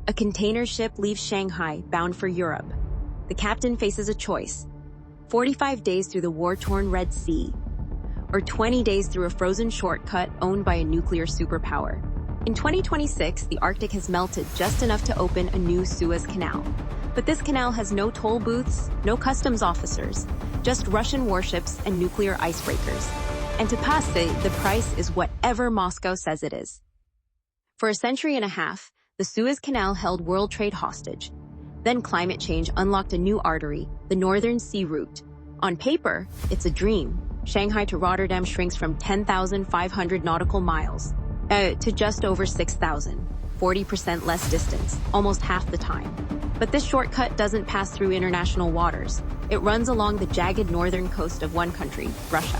A container ship leaves Shanghai bound for Europe. The captain faces a choice: 45 days through the war-torn Red Sea, or 20 days through a frozen shortcut owned by a nuclear superpower. In 2026, the Arctic has melted just enough to open a new Suez Canal. But this canal has no toll booths, no customs officers, just Russian warships and nuclear icebreakers. And to pass it, the price is whatever Moscow says it is. For a century and a half, the Suez Canal held world trade hostage. Then climate change unlocked a new artery, the Northern Sea Route. On paper, it's a dream. Shanghai to Rotterdam shrinks from 10,500 nautical miles to just over 6,000, 40% less distance, almost half the time. But this shortcut doesn't pass through international waters. It runs along the jagged northern coast of one country, Russia.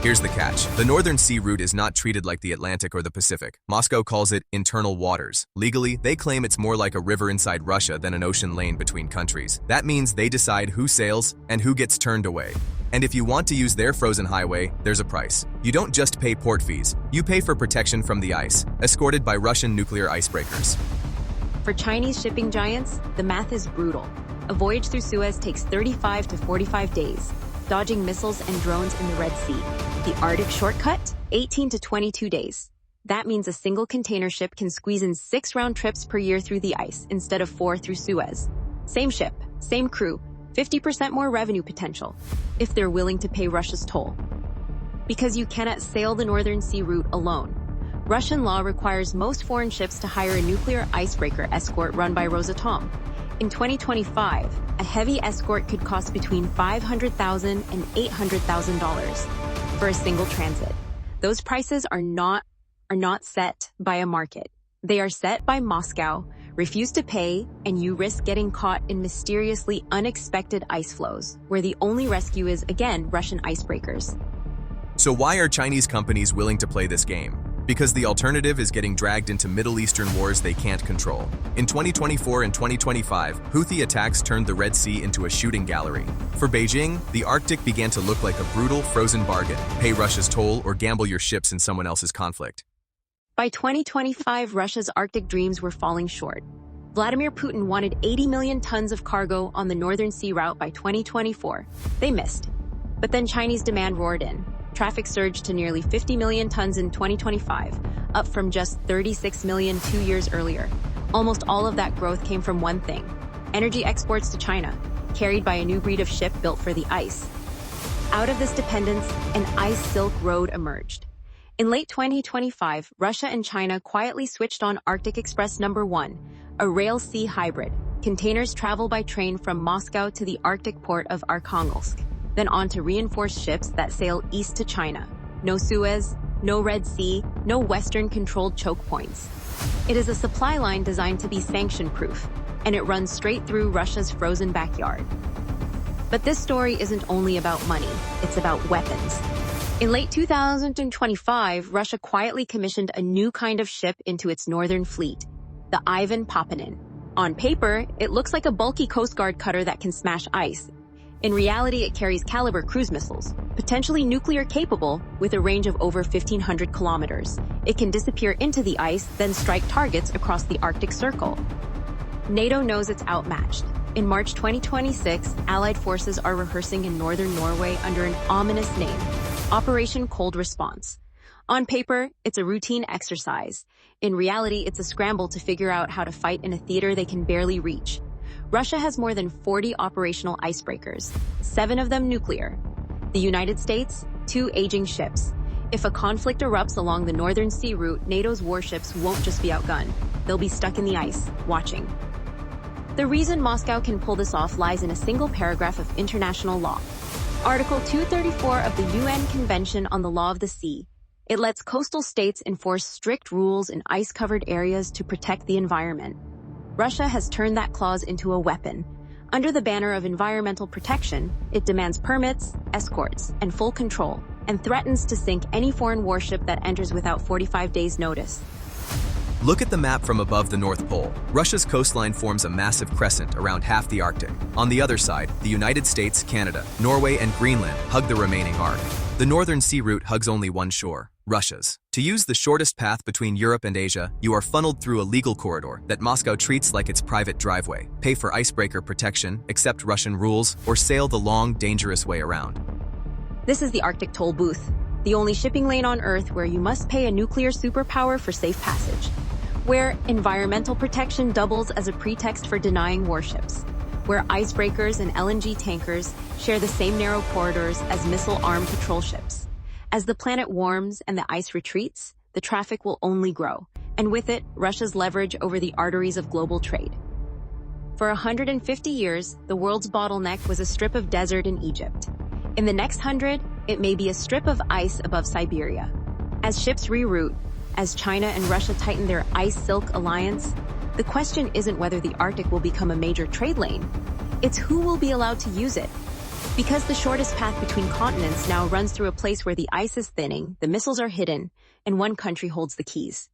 Here's the catch. The Northern Sea Route is not treated like the Atlantic or the Pacific. Moscow calls it internal waters. Legally, they claim it's more like a river inside Russia than an ocean lane between countries. That means they decide who sails and who gets turned away. And if you want to use their frozen highway, there's a price. You don't just pay port fees. You pay for protection from the ice, escorted by Russian nuclear icebreakers. For Chinese shipping giants, the math is brutal. A voyage through Suez takes 35 to 45 days, dodging missiles and drones in the Red Sea. The Arctic shortcut, 18 to 22 days. That means a single container ship can squeeze in 6 round trips per year through the ice instead of 4 through Suez. Same ship, same crew, 50% more revenue potential, if they're willing to pay Russia's toll. Because you cannot sail the Northern Sea Route alone. Russian law requires most foreign ships to hire a nuclear icebreaker escort run by Rosatom. In 2025, a heavy escort could cost between $500,000 and $800,000 for a single transit. Those prices are not set by a market. They are set by Moscow. Refuse to pay, and you risk getting caught in mysteriously unexpected ice flows, where the only rescue is, again, Russian icebreakers. So why are Chinese companies willing to play this game? Because the alternative is getting dragged into Middle Eastern wars they can't control. In 2024 and 2025, Houthi attacks turned the Red Sea into a shooting gallery. For Beijing, the Arctic began to look like a brutal, frozen bargain: pay Russia's toll or gamble your ships in someone else's conflict. By 2025, Russia's Arctic dreams were falling short. Vladimir Putin wanted 80 million tons of cargo on the Northern Sea Route by 2024. They missed. But then Chinese demand roared in. Traffic surged to nearly 50 million tons in 2025, up from just 36 million 2 years earlier. Almost all of that growth came from one thing: energy exports to China, carried by a new breed of ship built for the ice. Out of this dependence, an ice Silk Road emerged. In late 2025, Russia and China quietly switched on Arctic Express No. 1, a rail-sea hybrid. Containers travel by train from Moscow to the Arctic port of Arkhangelsk, then on to reinforced ships that sail east to China. No Suez, no Red Sea, no Western-controlled choke points. It is a supply line designed to be sanction-proof, and it runs straight through Russia's frozen backyard. But this story isn't only about money, it's about weapons. In late 2025, Russia quietly commissioned a new kind of ship into its northern fleet, the Ivan Papanin. On paper, it looks like a bulky Coast Guard cutter that can smash ice. In reality, it carries Caliber cruise missiles, potentially nuclear capable, with a range of over 1,500 kilometers. It can disappear into the ice, then strike targets across the Arctic Circle. NATO knows it's outmatched. In March 2026, Allied forces are rehearsing in northern Norway under an ominous name: Operation Cold Response. On paper, it's a routine exercise. In reality, it's a scramble to figure out how to fight in a theater they can barely reach. Russia has more than 40 operational icebreakers, 7 of them nuclear. The United States, 2 aging ships. If a conflict erupts along the Northern Sea Route, NATO's warships won't just be outgunned. They'll be stuck in the ice, watching. The reason Moscow can pull this off lies in a single paragraph of international law. Article 234 of the UN Convention on the Law of the Sea. It lets coastal states enforce strict rules in ice-covered areas to protect the environment. Russia has turned that clause into a weapon. Under the banner of environmental protection, it demands permits, escorts, and full control, and threatens to sink any foreign warship that enters without 45 days' notice. Look at the map from above the North Pole. Russia's coastline forms a massive crescent around half the Arctic. On the other side, the United States, Canada, Norway, and Greenland hug the remaining arc. The Northern Sea route hugs only one shore, Russia's. To use the shortest path between Europe and Asia, you are funneled through a legal corridor that Moscow treats like its private driveway, pay for icebreaker protection, accept Russian rules, or sail the long, dangerous way around. This is the Arctic toll booth, the only shipping lane on Earth where you must pay a nuclear superpower for safe passage, where environmental protection doubles as a pretext for denying warships, where icebreakers and LNG tankers share the same narrow corridors as missile-armed patrol ships. As the planet warms and the ice retreats, the traffic will only grow, and with it, Russia's leverage over the arteries of global trade. For 150 years, the world's bottleneck was a strip of desert in Egypt. In the next 100, it may be a strip of ice above Siberia. As ships reroute, as China and Russia tighten their ice-silk alliance, the question isn't whether the Arctic will become a major trade lane. It's who will be allowed to use it. Because the shortest path between continents now runs through a place where the ice is thinning, the missiles are hidden, and one country holds the keys.